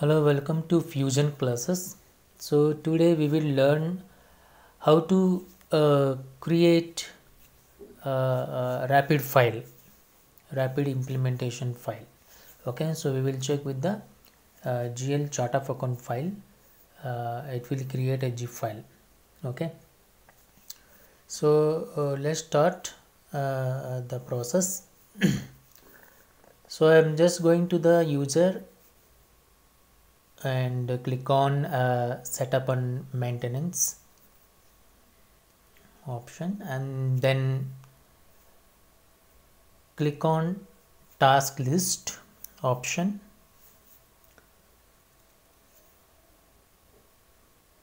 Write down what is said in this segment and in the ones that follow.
Hello, welcome to Fusion classes. So today we will learn how to create a rapid file, rapid implementation file. Okay, so we will check with the GL chart of account file. It will create a zip file. Okay, so let's start the process. So I am just going to the user and click on setup and maintenance option, and then click on task list option,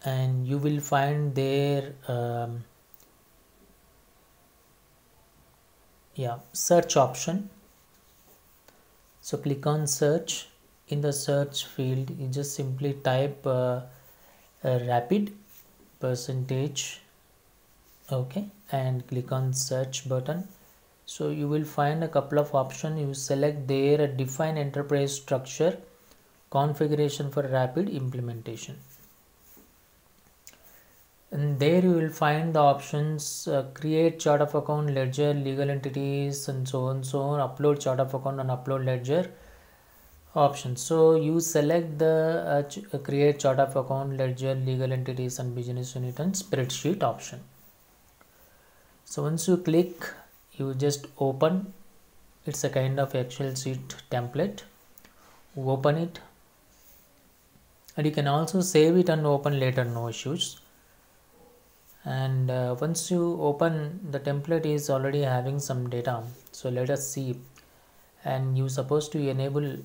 and you will find there search option. So click on search. In the search field you just simply type rapid percentage, okay, and click on search button. So you will find a couple of options. You select there a define enterprise structure, configuration for rapid implementation, and there you will find the options create chart of account, ledger, legal entities, and so on, upload chart of account and upload ledger option. So you select the create chart of account, ledger, legal entities, and business unit and spreadsheet option. So once you click, you just open. It's a kind of Excel sheet template. Open it, and you can also save it and open later, no issues. And once you open, the template is already having some data. So let us see. And you supposed to enable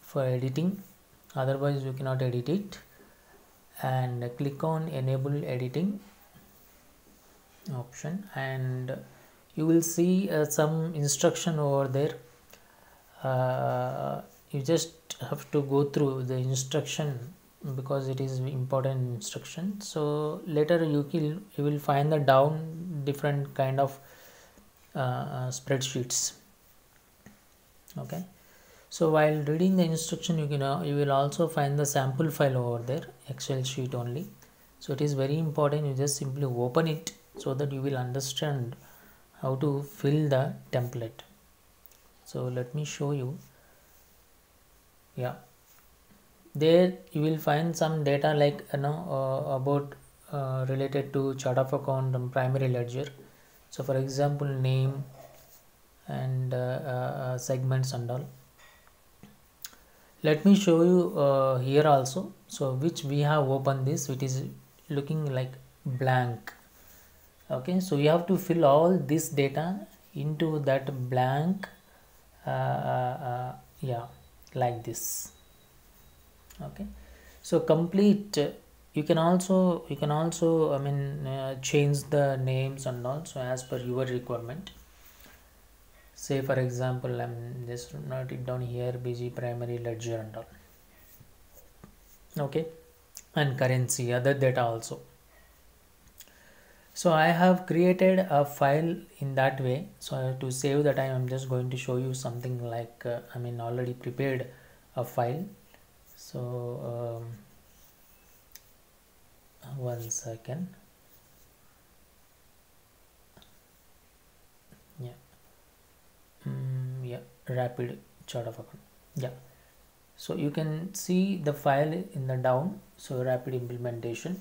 for editing, otherwise you cannot edit it, and click on enable editing option, and you will see some instruction over there. You just have to go through the instruction because it is important instruction. So later you will find the down different kind of spreadsheets. Okay, so while reading the instruction, you will also find the sample file over there, Excel sheet only. So it is very important. You just simply open it so that you will understand how to fill the template. So let me show you. There you will find some data like about related to chart of account and primary ledger. So for example, name and segments and all. Let me show you here also. So which we have opened this, it is looking like blank. Okay, so you have to fill all this data into that blank like this. Okay, so complete. You can also change the names and also as per your requirement. Say for example, I'm just note it down here, BG primary ledger and all. Okay, and currency, other data also. So I have created a file in that way. So to save the time, I'm just going to show you something like already prepared a file. So 1 second. Rapid chart of account. So you can see the file in the down. So rapid implementation.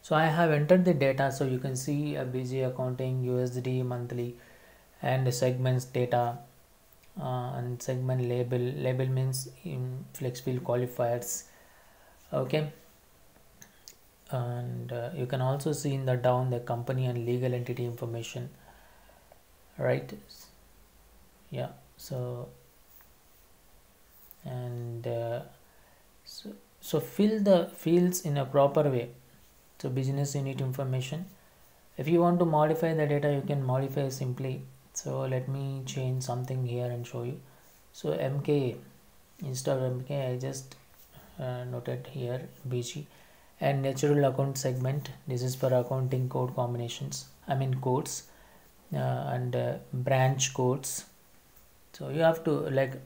So I have entered the data. So you can see a BG accounting, USD monthly, and segments data, and segment label means in flex field qualifiers. Okay, and you can also see in the down the company and legal entity information, right? So and so fill the fields in a proper way. So business unit information, if you want to modify the data, you can modify simply. So let me change something here and show you. So MK, instead of MK, I just noted here BG, and natural account segment. This is for accounting code combinations, codes, and branch codes. So you have to like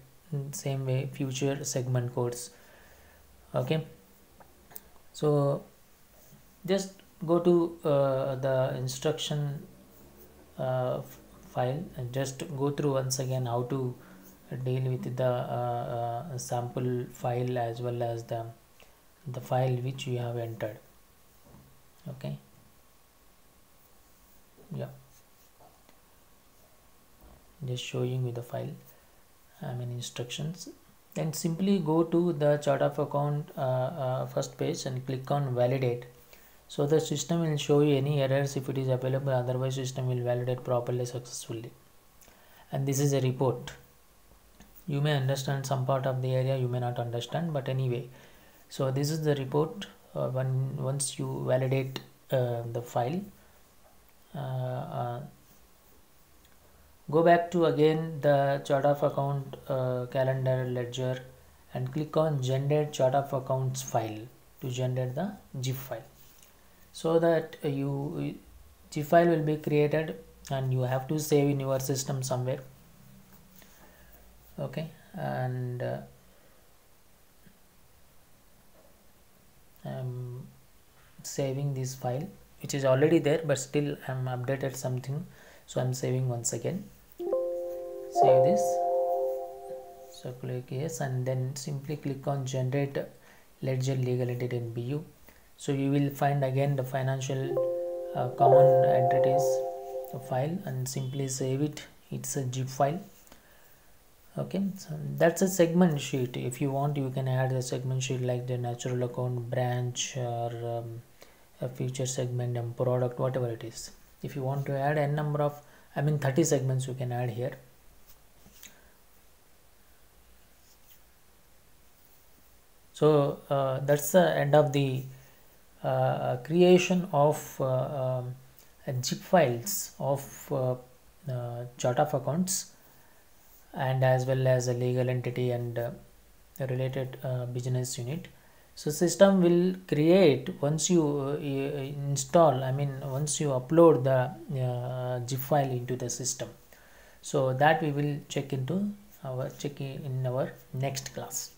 same way future segment codes. Okay, so just go to the instruction file and just go through once again how to deal with the sample file as well as the file which you have entered. Okay, yeah, just showing you the file, instructions. Then simply go to the chart of account first page and click on validate. So the system will show you any errors if it is available, otherwise system will validate properly successfully. And this is a report. You may understand some part of the area, you may not understand, but anyway, so this is the report. Once you validate the file, go back to again the chart of account calendar ledger and click on generate chart of accounts file to generate the zip file, so that zip file will be created and you have to save in your system somewhere. Okay, and I'm saving this file which is already there, but still I'm updated something, so I'm saving once again. Save this, so click yes, and then simply click on generate ledger legal entity in BU. So you will find again the financial common entities file and simply save it. It's a zip file. Okay, so that's a segment sheet. If you want, you can add a segment sheet like the natural account, branch, or a feature segment and product, whatever it is. If you want to add n number of 30 segments, you can add here. So that's the end of the creation of zip files of chart of accounts, and as well as a legal entity and a related business unit. So system will create once you install, once you upload the zip file into the system. So that we will check in our next class.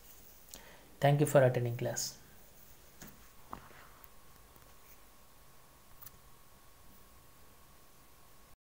Thank you for attending class.